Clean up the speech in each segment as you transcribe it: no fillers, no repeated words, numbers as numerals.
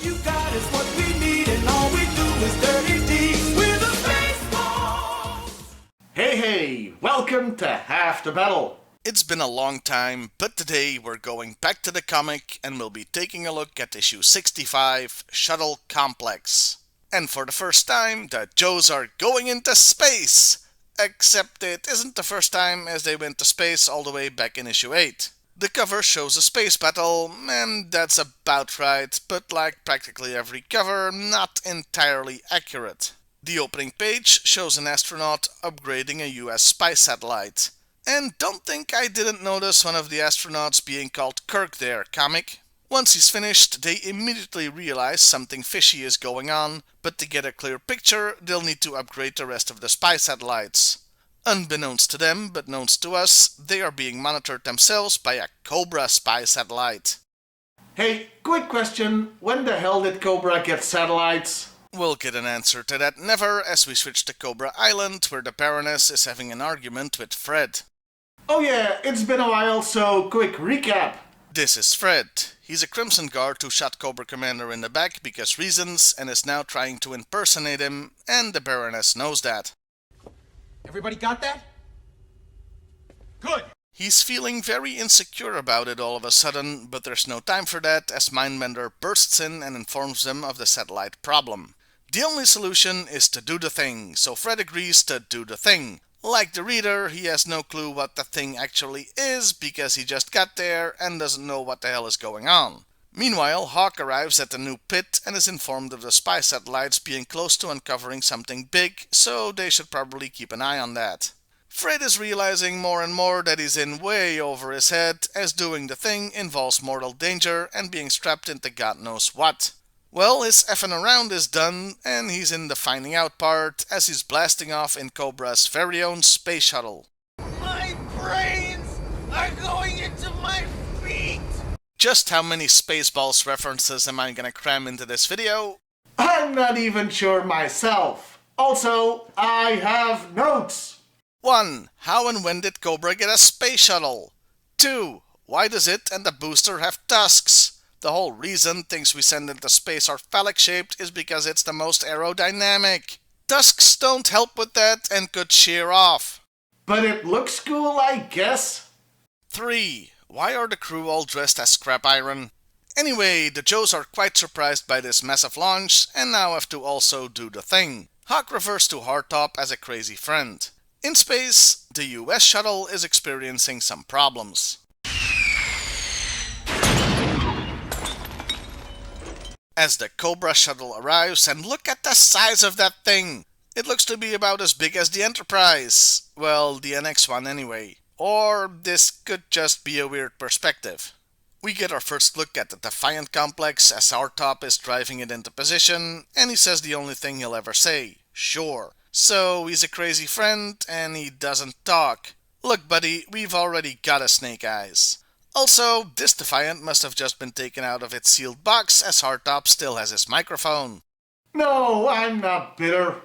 You got is what we need, and all we do is dirty deeds. We're the Space Balls! Hey, welcome to Half the Battle. It's been a long time, but today we're going back to the comic and we'll be taking a look at issue 65, Shuttle Complex. And for the first time, the Joes are going into space! Except it isn't the first time, as they went to space all the way back in issue 8. The cover shows a space battle, and that's about right, but like practically every cover, not entirely accurate. The opening page shows an astronaut upgrading a US spy satellite. And don't think I didn't notice one of the astronauts being called Kirk there, comic. Once he's finished, they immediately realize something fishy is going on, but to get a clear picture, they'll need to upgrade the rest of the spy satellites. Unbeknownst to them, but known to us, they are being monitored themselves by a Cobra spy satellite. Hey, quick question. When the hell did Cobra get satellites? We'll get an answer to that never as we switch to Cobra Island, where the Baroness is having an argument with Fred. Oh yeah, it's been a while, so quick recap. This is Fred. He's a Crimson Guard who shot Cobra Commander in the back because reasons and is now trying to impersonate him, and the Baroness knows that. Everybody got that? Good! He's feeling very insecure about it all of a sudden, but there's no time for that as Mindbender bursts in and informs them of the satellite problem. The only solution is to do the thing, so Fred agrees to do the thing. Like the reader, he has no clue what the thing actually is because he just got there and doesn't know what the hell is going on. Meanwhile, Hawk arrives at the new pit and is informed of the spy satellites being close to uncovering something big, so they should probably keep an eye on that. Fred is realizing more and more that he's in way over his head, as doing the thing involves mortal danger and being strapped into God knows what. Well, his effing around is done, and he's in the finding out part as he's blasting off in Cobra's very own space shuttle. My brains are going into my feet! Just how many Spaceballs references am I gonna cram into this video? I'm not even sure myself. Also, I have notes. 1. How and when did Cobra get a space shuttle? 2. Why does it and the booster have tusks? The whole reason things we send into space are phallic-shaped is because it's the most aerodynamic. Tusks don't help with that and could shear off. But it looks cool, I guess. 3. Why are the crew all dressed as scrap iron? Anyway, the Joes are quite surprised by this massive launch and now have to also do the thing. Hawk refers to Hardtop as a crazy friend. In space, the US shuttle is experiencing some problems. As the Cobra shuttle arrives, and look at the size of that thing! It looks to be about as big as the Enterprise. Well, the NX one anyway. Or this could just be a weird perspective. We get our first look at the Defiant complex as Hardtop is driving it into position, and he says the only thing he'll ever say, sure. So he's a crazy friend, and he doesn't talk. Look buddy, we've already got a Snake Eyes. Also, this Defiant must have just been taken out of its sealed box as Hardtop still has his microphone. No, I'm not bitter.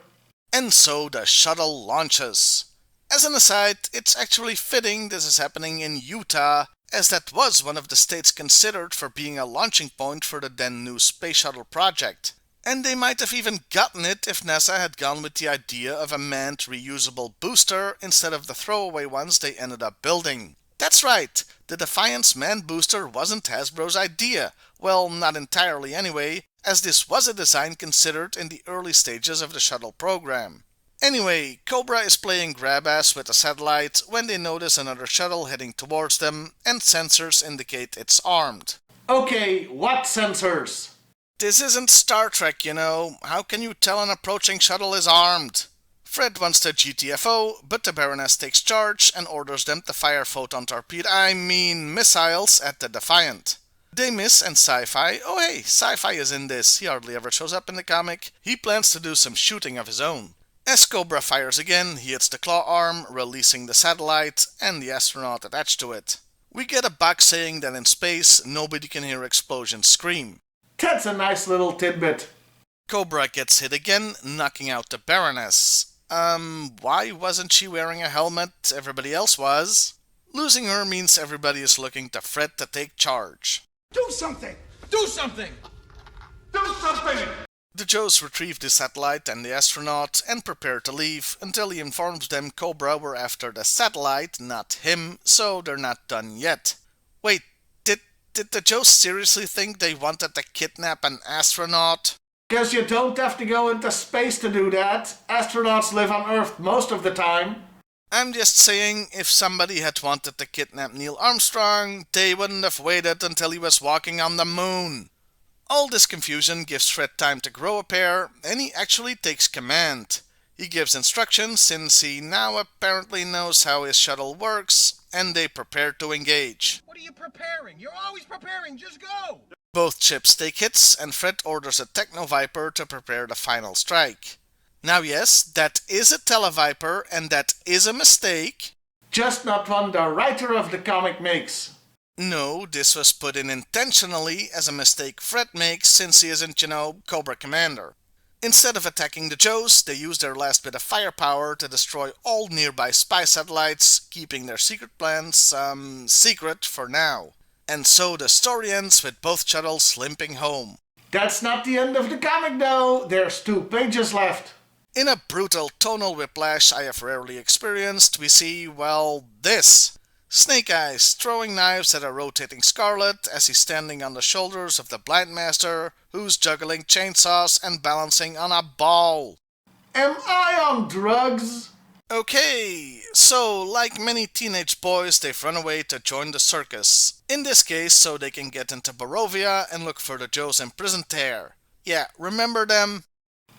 And so the shuttle launches. As an aside, it's actually fitting this is happening in Utah, as that was one of the states considered for being a launching point for the then new space shuttle project. And they might have even gotten it if NASA had gone with the idea of a manned reusable booster instead of the throwaway ones they ended up building. That's right, the Defiant's manned booster wasn't Hasbro's idea. Well, not entirely anyway, as this was a design considered in the early stages of the shuttle program. Anyway, Cobra is playing grab-ass with the satellite when they notice another shuttle heading towards them, and sensors indicate it's armed. Okay, what sensors? This isn't Star Trek, you know. How can you tell an approaching shuttle is armed? Fred wants to GTFO, but the Baroness takes charge and orders them to fire photon missiles at the Defiant. They miss and Sci-Fi, oh hey, Sci-Fi is in this, he hardly ever shows up in the comic. He plans to do some shooting of his own. As Cobra fires again, he hits the claw arm, releasing the satellite and the astronaut attached to it. We get a box saying that in space, nobody can hear explosions scream. That's a nice little tidbit. Cobra gets hit again, knocking out the Baroness. Why wasn't she wearing a helmet? Everybody else was. Losing her means everybody is looking to Fred to take charge. Do something! Do something! Do do something! The Joes retrieve the satellite and the astronaut and prepare to leave until he informs them Cobra were after the satellite, not him, so they're not done yet. Wait, did the Joes seriously think they wanted to kidnap an astronaut? Guess you don't have to go into space to do that. Astronauts live on Earth most of the time. I'm just saying, if somebody had wanted to kidnap Neil Armstrong, they wouldn't have waited until he was walking on the moon. All this confusion gives Fred time to grow a pair, and he actually takes command. He gives instructions since he now apparently knows how his shuttle works, and they prepare to engage. What are you preparing? You're always preparing. Just go. Both ships take hits, and Fred orders a Techno Viper to prepare the final strike. Now yes, that is a Televiper, and that is a mistake. Just not one the writer of the comic makes. No, this was put in intentionally as a mistake Fred makes since he isn't, Cobra Commander. Instead of attacking the Joes, they use their last bit of firepower to destroy all nearby spy satellites, keeping their secret plans, secret for now. And so the story ends with both shuttles limping home. That's not the end of the comic though, there's 2 pages left. In a brutal tonal whiplash I have rarely experienced, we see, well, this. Snake Eyes throwing knives at a rotating Scarlet as he's standing on the shoulders of the Blind Master, who's juggling chainsaws and balancing on a ball. Am I on drugs? Okay, so like many teenage boys, they've run away to join the circus. In this case, so they can get into Barovia and look for the Joes imprisoned there. Yeah, remember them?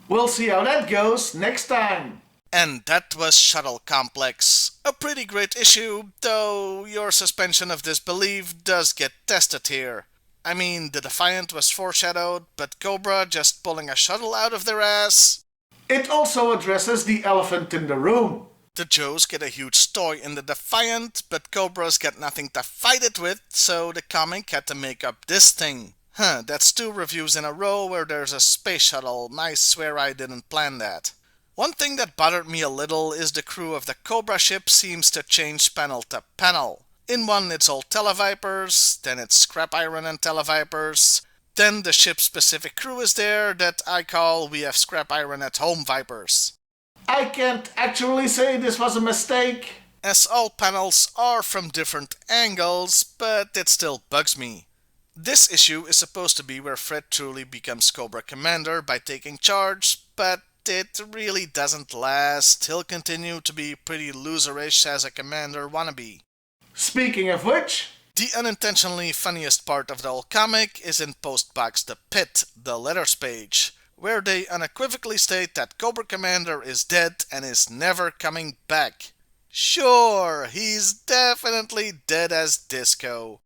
We'll see how that goes next time. And that was Shuttle Complex. A pretty great issue, though your suspension of disbelief does get tested here. I mean, the Defiant was foreshadowed, but Cobra just pulling a shuttle out of their ass? It also addresses the elephant in the room. The Joes get a huge toy in the Defiant, but Cobra's got nothing to fight it with, so the comic had to make up this thing. That's 2 reviews in a row where there's a space shuttle. I swear I didn't plan that. One thing that bothered me a little is the crew of the Cobra ship seems to change panel to panel. In one it's all Televipers, then it's Scrap Iron and Televipers, then the ship's specific crew is there that I call We Have Scrap Iron at Home Vipers. I can't actually say this was a mistake, as all panels are from different angles, but it still bugs me. This issue is supposed to be where Fred truly becomes Cobra Commander by taking charge, but it really doesn't last. He'll continue to be pretty loserish as a commander wannabe. Speaking of which, the unintentionally funniest part of the whole comic is in Postbox The Pit, the letters page, where they unequivocally state that Cobra Commander is dead and is never coming back. Sure, he's definitely dead as disco.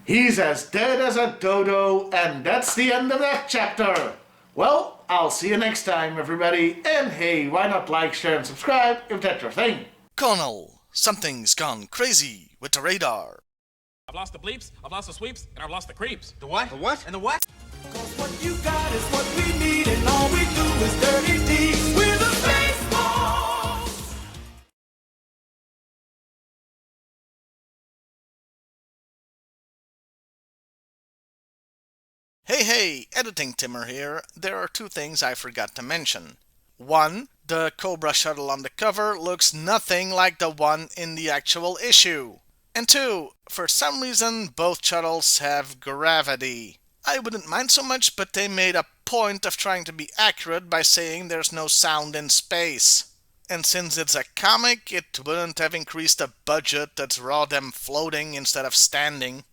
he's as dead as a dodo, and that's the end of that chapter. Well, I'll see you next time, everybody, and hey, why not like, share, and subscribe if that's your thing. Colonel, something's gone crazy with the radar. I've lost the bleeps, I've lost the sweeps, and I've lost the creeps. The what? The what? And the what? 'Cause what you got is what we need, and all we do is dirty deeds. We're the Spaceballs. Hey, Editing Timmer here. There are 2 things I forgot to mention. 1, the Cobra shuttle on the cover looks nothing like the one in the actual issue. And 2, for some reason both shuttles have gravity. I wouldn't mind so much, but they made a point of trying to be accurate by saying there's no sound in space. And since it's a comic, it wouldn't have increased the budget to draw them floating instead of standing.